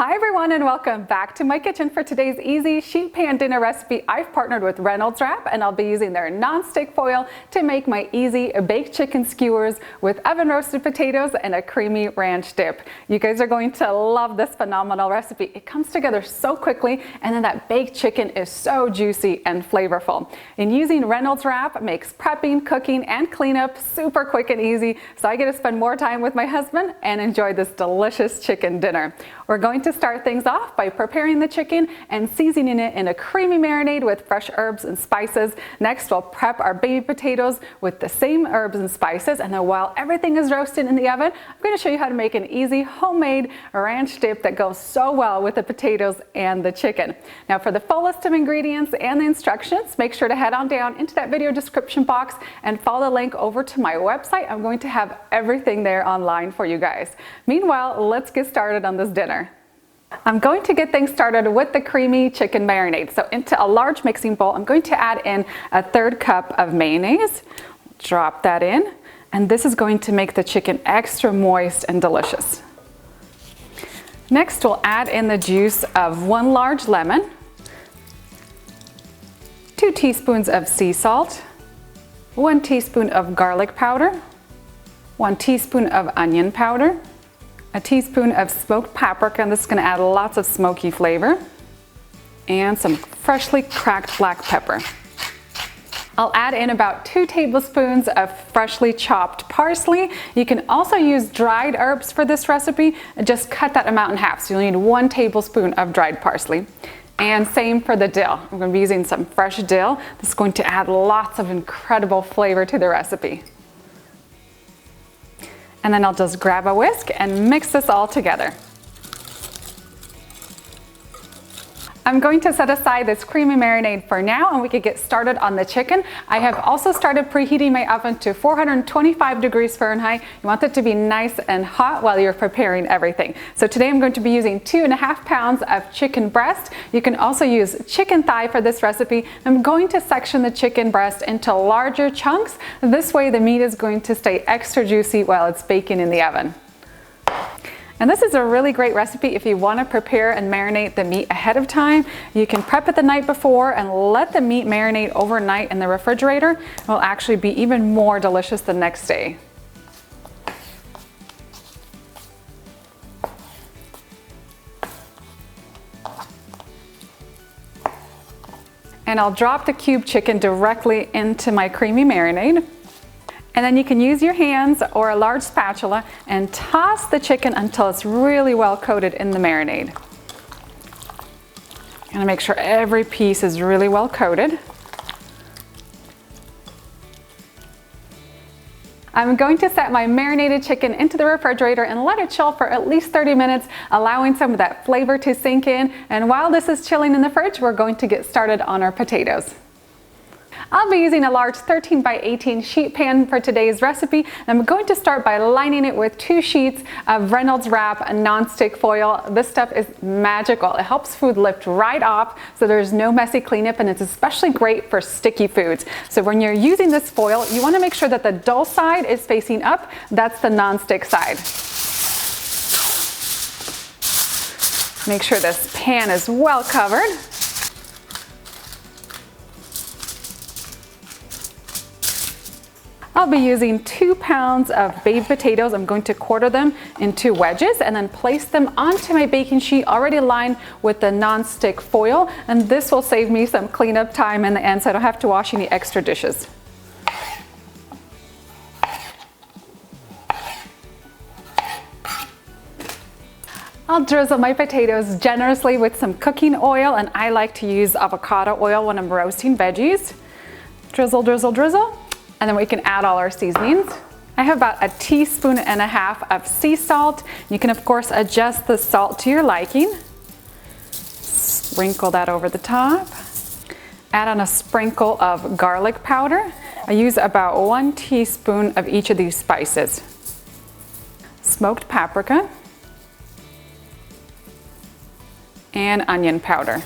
Hi everyone, and welcome back to my kitchen. For today's easy sheet pan dinner recipe, I've partnered with Reynolds wrap, and I'll be using their non-stick foil to make my easy baked chicken skewers with oven roasted potatoes and a creamy ranch dip. You guys are going to love this phenomenal recipe. It comes together so quickly, and then that baked chicken is so juicy and flavorful. And using Reynolds wrap makes prepping, cooking, and cleanup super quick and easy, so I get to spend more time with my husband and enjoy this delicious chicken dinner. We're going to start things off by preparing the chicken and seasoning it in a creamy marinade with fresh herbs and spices. Next, we'll prep our baby potatoes with the same herbs and spices, and then while everything is roasted in the oven, I'm going to show you how to make an easy homemade ranch dip that goes so well with the potatoes and the chicken. Now, for the full list of ingredients and the instructions, make sure to head on down into that video description box and follow the link over to my website. I'm going to have everything there online for you guys. Meanwhile, let's get started on this dinner. I'm going to get things started with the creamy chicken marinade. So into a large mixing bowl, I'm going to add in a 1/3 cup of mayonnaise. Drop that in, and this is going to make the chicken extra moist and delicious. Next, we'll add in the juice of 1 large lemon, 2 teaspoons of sea salt, 1 teaspoon of garlic powder, 1 teaspoon of onion powder, a teaspoon of smoked paprika, and this is going to add lots of smoky flavor, and some freshly cracked black pepper. I'll add in about 2 tablespoons of freshly chopped parsley. You can also use dried herbs for this recipe, and just cut that amount in half. So you'll need 1 tablespoon of dried parsley. And same for the dill. I'm going to be using some fresh dill. This is going to add lots of incredible flavor to the recipe. And then I'll just grab a whisk and mix this all together. I'm going to set aside this creamy marinade for now, and we could get started on the chicken. I have also started preheating my oven to 425 degrees Fahrenheit. You want it to be nice and hot while you're preparing everything. So today I'm going to be using 2.5 pounds of chicken breast. You can also use chicken thigh for this recipe. I'm going to section the chicken breast into larger chunks. This way the meat is going to stay extra juicy while it's baking in the oven. And this is a really great recipe if you want to prepare and marinate the meat ahead of time. You can prep it the night before and let the meat marinate overnight in the refrigerator. It will actually be even more delicious the next day. And I'll drop the cube chicken directly into my creamy marinade. And then you can use your hands or a large spatula and toss the chicken until it's really well coated in the marinade. And make sure every piece is really well coated. I'm going to set my marinated chicken into the refrigerator and let it chill for at least 30 minutes, allowing some of that flavor to sink in. And while this is chilling in the fridge, we're going to get started on our potatoes. I'll be using a large 13 by 18 sheet pan for today's recipe. I'm going to start by lining it with 2 sheets of Reynolds wrap non-stick foil. This stuff is magical. It helps food lift right off, so there's no messy cleanup, and it's especially great for sticky foods. So when you're using this foil, you want to make sure that the dull side is facing up. That's the non-stick side. Make sure this pan is well covered. I'll be using 2 pounds of baby potatoes. I'm going to quarter them into wedges and then place them onto my baking sheet already lined with the non-stick foil. And this will save me some cleanup time in the end, so I don't have to wash any extra dishes. I'll drizzle my potatoes generously with some cooking oil, and I like to use avocado oil when I'm roasting veggies. Drizzle, drizzle, drizzle. And then we can add all our seasonings. I have about 1.5 teaspoons of sea salt. You can of course adjust the salt to your liking. Sprinkle that over the top. Add on a sprinkle of garlic powder. I use about 1 teaspoon of each of these spices. Smoked paprika. And onion powder.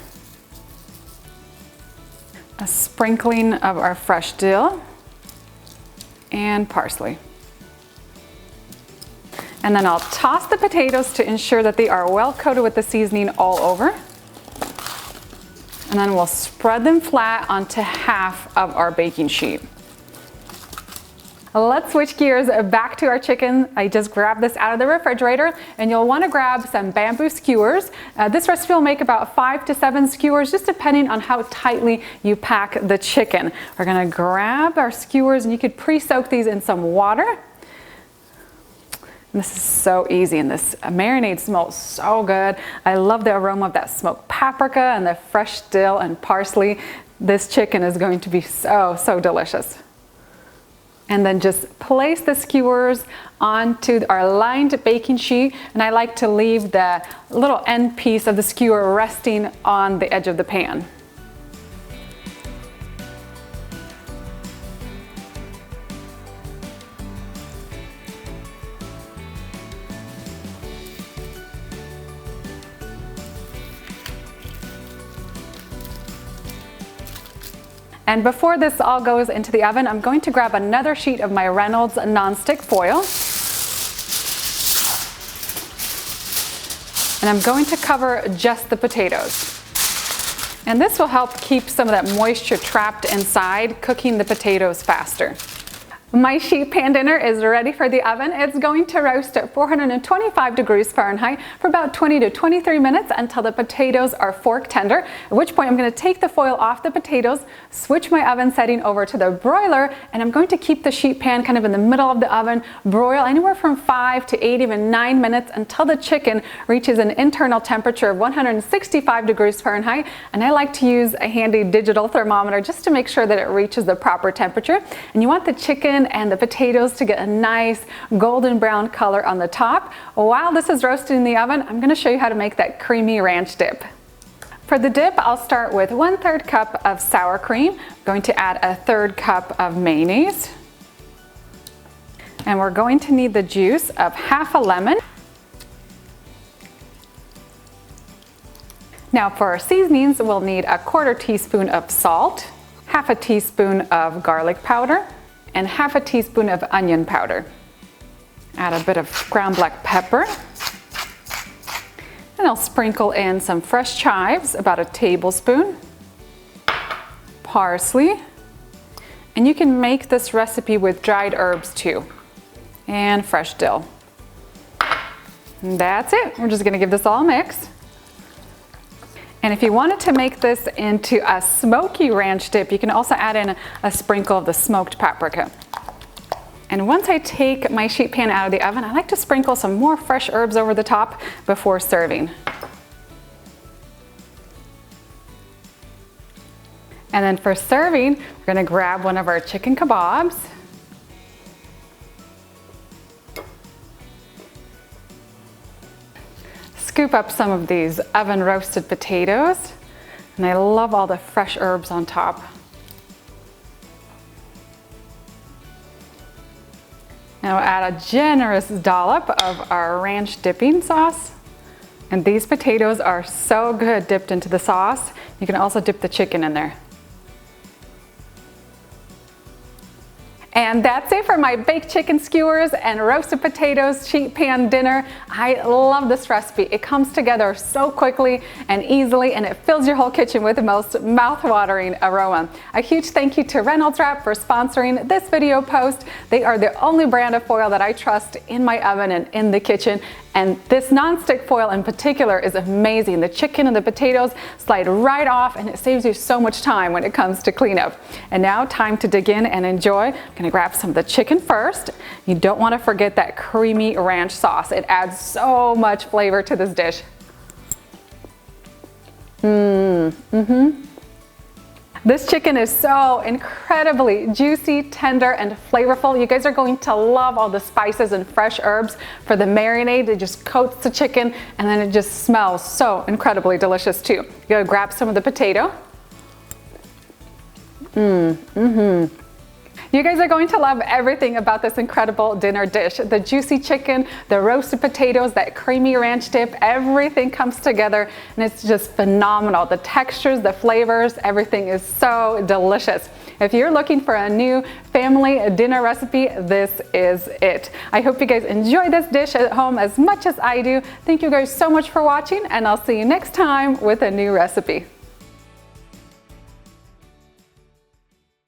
A sprinkling of our fresh dill and parsley. And then I'll toss the potatoes to ensure that they are well coated with the seasoning all over. And then we'll spread them flat onto half of our baking sheet. Let's switch gears back to our chicken. I just grabbed this out of the refrigerator, and you'll want to grab some bamboo skewers. This recipe will make about 5 to 7 skewers, just depending on how tightly you pack the chicken. We're going to grab our skewers, and you could pre-soak these in some water. And this is so easy, and this marinade smells so good. I love the aroma of that smoked paprika and the fresh dill and parsley. This chicken is going to be so, so delicious. And then just place the skewers onto our lined baking sheet, and I like to leave the little end piece of the skewer resting on the edge of the pan. And before this all goes into the oven, I'm going to grab another sheet of my Reynolds nonstick foil. And I'm going to cover just the potatoes. And this will help keep some of that moisture trapped inside, cooking the potatoes faster. My sheet pan dinner is ready for the oven. It's going to roast at 425 degrees Fahrenheit for about 20 to 23 minutes until the potatoes are fork tender, at which point I'm going to take the foil off the potatoes, switch my oven setting over to the broiler, and I'm going to keep the sheet pan kind of in the middle of the oven, broil anywhere from 5 to 8, even 9 minutes until the chicken reaches an internal temperature of 165 degrees Fahrenheit. And I like to use a handy digital thermometer just to make sure that it reaches the proper temperature. And you want the chicken and the potatoes to get a nice golden brown color on the top. While this is roasting in the oven, I'm going to show you how to make that creamy ranch dip. For the dip, I'll start with 1/3 cup of sour cream. I'm going to add a 1/3 cup of mayonnaise. And we're going to need the juice of half a lemon. Now for our seasonings, we'll need a 1/4 teaspoon of salt, half a teaspoon of garlic powder, and half a teaspoon of onion powder. Add a bit of ground black pepper. And I'll sprinkle in some fresh chives, about a tablespoon, parsley, and you can make this recipe with dried herbs too, and fresh dill. And that's it. We're just gonna give this all a mix. And if you wanted to make this into a smoky ranch dip, you can also add in a sprinkle of the smoked paprika. And once I take my sheet pan out of the oven, I like to sprinkle some more fresh herbs over the top before serving. And then for serving, we're gonna grab one of our chicken kebabs. Scoop up some of these oven roasted potatoes, and I love all the fresh herbs on top. Now add a generous dollop of our ranch dipping sauce. And these potatoes are so good dipped into the sauce. You can also dip the chicken in there. And that's it for my baked chicken skewers and roasted potatoes sheet pan dinner. I love this recipe. It comes together so quickly and easily, and it fills your whole kitchen with the most mouth-watering aroma. A huge thank you to Reynolds Wrap for sponsoring this video post. They are the only brand of foil that I trust in my oven and in the kitchen. And this non-stick foil in particular is amazing. The chicken and the potatoes slide right off, and it saves you so much time when it comes to cleanup. And now time to dig in and enjoy. I'm gonna grab some of the chicken first. You don't wanna forget that creamy ranch sauce. It adds so much flavor to this dish. This chicken is so incredibly juicy, tender, and flavorful. You guys are going to love all the spices and fresh herbs for the marinade. It just coats the chicken, and then it just smells so incredibly delicious too. You gotta grab some of the potato. You You guys are going to love everything about this incredible dinner dish. The juicy chicken, the roasted potatoes, that creamy ranch dip, everything comes together and it's just phenomenal. The textures, the flavors, everything is so delicious. If you're looking for a new family dinner recipe, this is it. I hope you guys enjoy this dish at home as much as I do. Thank you guys so much for watching, and I'll see you next time with a new recipe.